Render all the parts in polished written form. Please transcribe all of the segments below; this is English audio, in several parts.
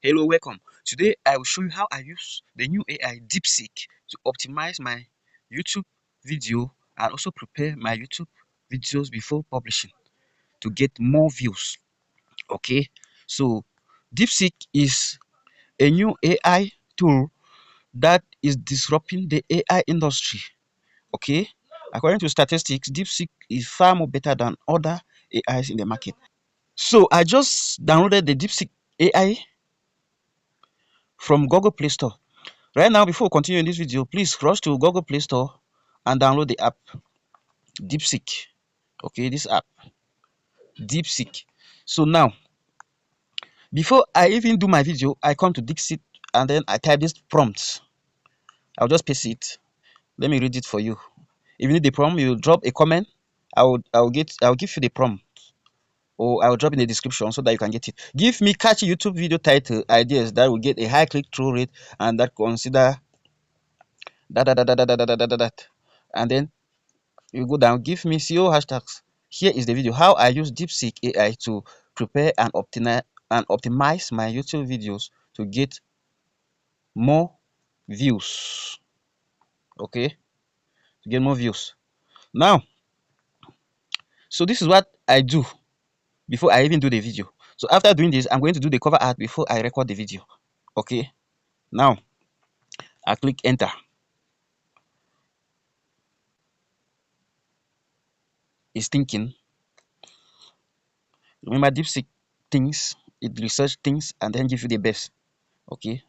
Hello, welcome. Today I will show you how I use the new AI DeepSeek to optimize my YouTube video and also prepare my YouTube videos before publishing to get more views. Okay, so DeepSeek is a new AI tool that is disrupting the AI industry. Okay, according to statistics, DeepSeek is far more better than other AIs in the market. So I just downloaded the DeepSeek AI from Google Play Store. Right now, before we continue in this video, please rush to Google Play Store and download the app DeepSeek. Okay, this app DeepSeek. So now, before I even do my video, I come to DeepSeek and then I type this prompt. I'll just paste it. Let me read it for you. If you need the prompt, you drop a comment. I'll give you the prompt, or I'll drop in the description so that you can get it. Give me catchy YouTube video title ideas that will get a high click-through rate and that consider that. And then you go down, give me SEO hashtags. Here is the video how I use DeepSeek AI to prepare and optimize my YouTube videos to get more views. Okay, to get more views. Now, so this is what I do before I even do the video. So after doing this, I'm going to do the cover art before I record the video. Okay, now I click enter. It's thinking. Remember, DeepSeek thinks, it research things and then give you the best. Okay,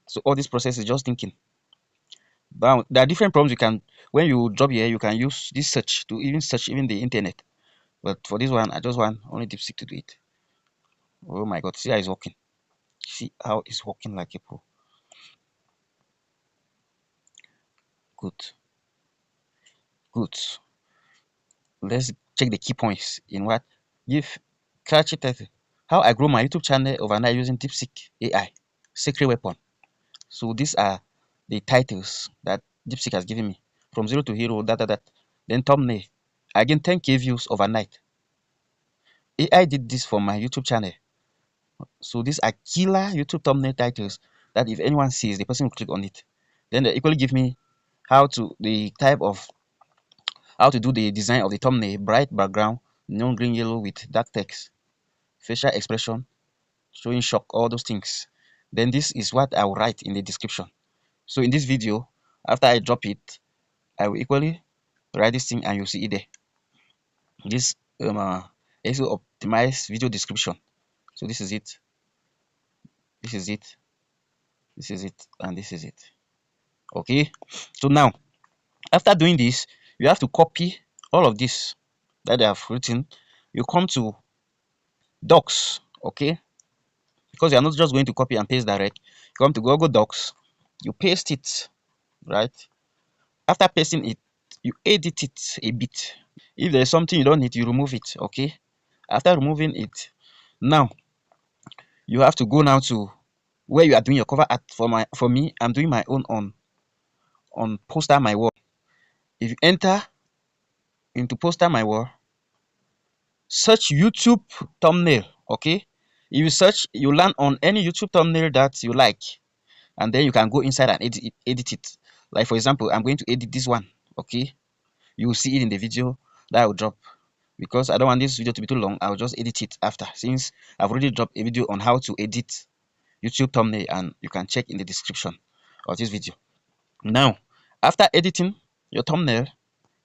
so all this process is just thinking. But there are different problems you can, when you drop here, you can use this search to even search even the internet. But for this one, I just want only DeepSeek to do it. Oh my God, see how it's working. See how it's working like a pro. Good, good. Let's check the key points in what give catchy title. How I grow my YouTube channel overnight using DeepSeek AI. Secret weapon. So these are the titles that DeepSeek has given me. From zero to hero, that. Then thumbnail. I gain 10K views overnight. AI did this for my YouTube channel. So these are killer YouTube thumbnail titles that if anyone sees, the person will click on it. Then they equally give me how to do the design of the thumbnail: bright background, neon green yellow with dark text, facial expression, showing shock, all those things. Then this is what I will write in the description. So in this video, after I drop it, I will equally write this thing and you'll see it there. This SEO optimized video description. So this is it. This is it. This is it, and this is it. Okay. So now, after doing this, you have to copy all of this that they have written. You come to Docs. Okay, because you're not just going to copy and paste direct. You come to Google Docs. You paste it, right? After pasting it, you edit it a bit. If there's something you don't need, you remove it. Okay. After removing it, now you have to go now to where you are doing your cover art. For me, I'm doing my own on Poster My Wall. If you enter into Poster My Wall, search YouTube thumbnail. Okay, if you search, you land on any YouTube thumbnail that you like, and then you can go inside and edit it. Like for example, I'm going to edit this one. Okay, you will see it in the video that I will drop. Because I don't want this video to be too long, I'll just edit it after, since I've already dropped a video on how to edit YouTube thumbnail, and you can check in the description of this video. Now, after editing your thumbnail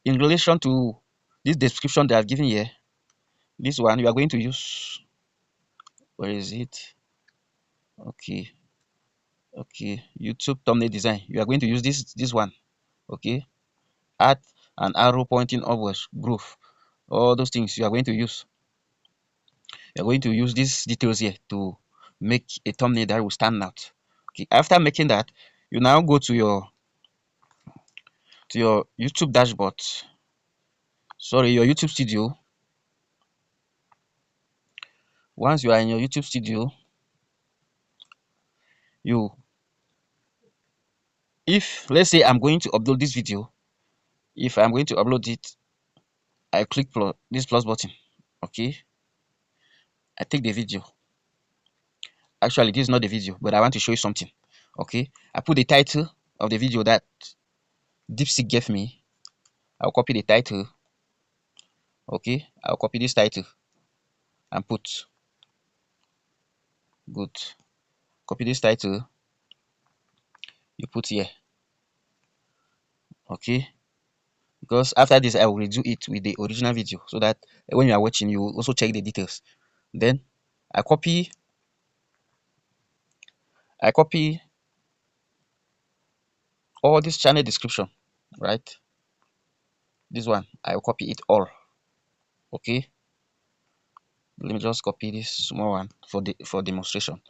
in relation to this description that I've given here, this one you are going to use, where is it? Okay, YouTube thumbnail design. You are going to use this one. Okay, add an arrow pointing upwards, groove, all those things you are going to use. You are going to use these details here to make a thumbnail that will stand out. Okay, after making that, you now go to your YouTube dashboard. Sorry, your YouTube studio. Once you are in your YouTube studio, if let's say I'm going to upload this video, if I'm going to upload it, I click this plus button. Okay, I take the video. Actually, this is not the video, but I want to show you something. Okay, I put the title of the video that DeepSeek gave me. I'll copy the title. Okay, I'll copy this title and put good. Copy this title, you put here. Okay, because after this I will redo it with the original video so that when you are watching you also check the details. Then I copy all this channel description, right? This one I will copy it all. Okay, let me just copy this small one for demonstration.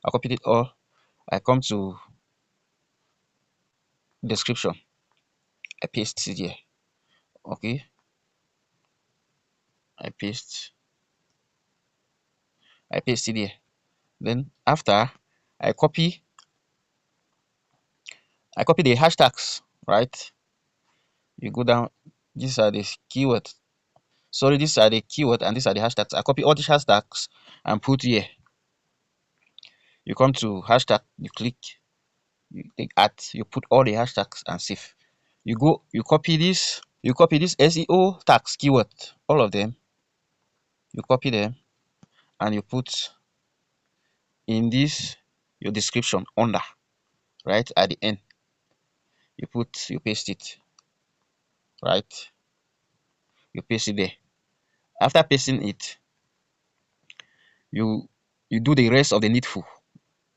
I copied it all. I come to description, I paste it here. Okay, I paste it here. Then after I copy the hashtags, right? You go down, these are the keywords. Sorry, these are the keyword and these are the hashtags. I copy all these hashtags and put here. You come to hashtag, you click, you take add, you put all the hashtags and save. You copy this SEO tags keyword, all of them. You copy them and you put in this your description under, right at the end. You paste it, right? You paste it there. After pasting it, you do the rest of the needful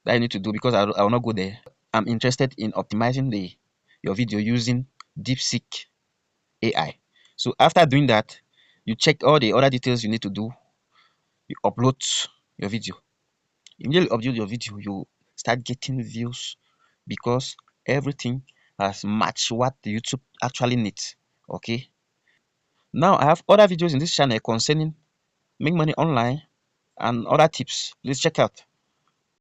that you need to do, because I will not go there. I'm interested in optimizing your video using DeepSeek AI. So after doing that, you check all the other details you need to do. You upload your video. Immediately upload your video, you start getting views because everything has matched what the YouTube actually needs. Okay. Now I have other videos in this channel concerning make money online and other tips. Please check out.